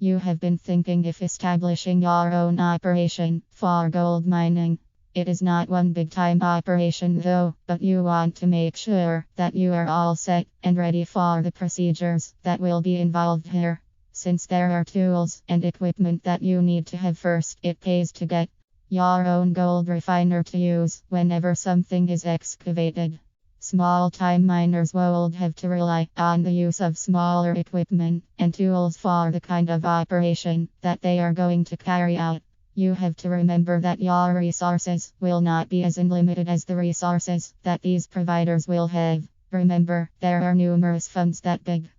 You have been thinking if establishing your own operation for gold mining. It is not one big time operation though, but you want to make sure that you are all set and ready for the procedures that will be involved here. Since there are tools and equipment that you need to have first, it pays to get your own gold refiner to use whenever something is excavated. Small time miners won't have to rely on the use of smaller equipment and tools for the kind of operation that they are going to carry out. You have to remember that your resources will not be as unlimited as the resources that these providers will have. Remember, there are numerous funds that big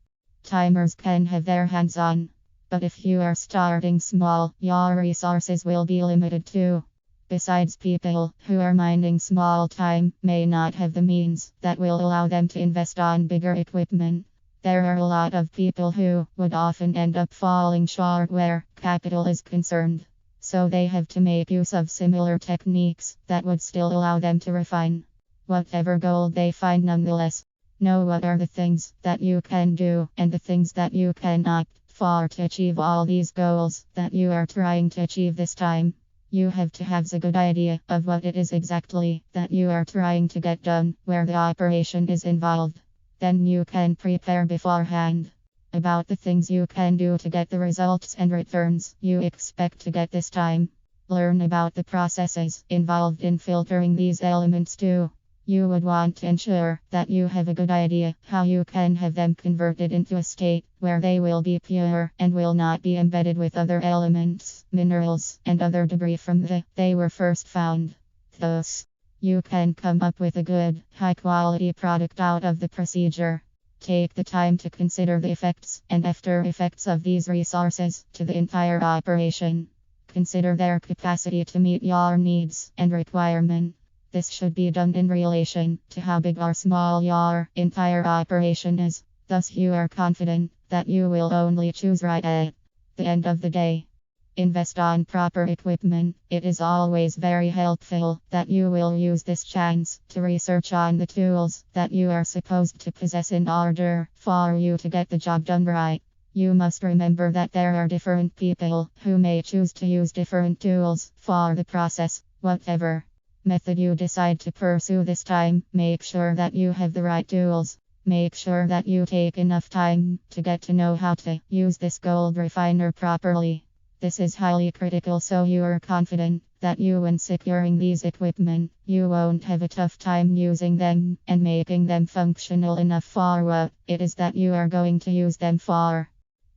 timers can have their hands on. But if you are starting small, your resources will be limited too. Besides, people who are mining small time may not have the means that will allow them to invest on bigger equipment. There are a lot of people who would often end up falling short where capital is concerned. So they have to make use of similar techniques that would still allow them to refine whatever gold they find nonetheless. Know what are the things that you can do and the things that you can opt for to achieve all these goals that you are trying to achieve this time. You have to have a good idea of what it is exactly that you are trying to get done, where the operation is involved. Then you can prepare beforehand about the things you can do to get the results and returns you expect to get this time. Learn about the processes involved in filtering these elements too. You would want to ensure that you have a good idea how you can have them converted into a state where they will be pure and will not be embedded with other elements, minerals, and other debris from they were first found. Thus, you can come up with a good, high quality product out of the procedure. Take the time to consider the effects and after effects of these resources to the entire operation. Consider their capacity to meet your needs and requirements. This should be done in relation to how big or small your entire operation is. Thus, you are confident that you will only choose right at the end of the day. Invest on proper equipment. It is always very helpful that you will use this chance to research on the tools that you are supposed to possess in order for you to get the job done right. You must remember that there are different people who may choose to use different tools for the process, whatever method you decide to pursue this time. Make sure that you have the right tools. Make sure that you take enough time to get to know how to use this gold refiner properly. This is highly critical so you are confident that you, when securing these equipment, you won't have a tough time using them and making them functional enough for what it is that you are going to use them for.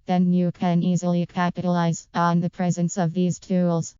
Then you can easily capitalize on the presence of these tools.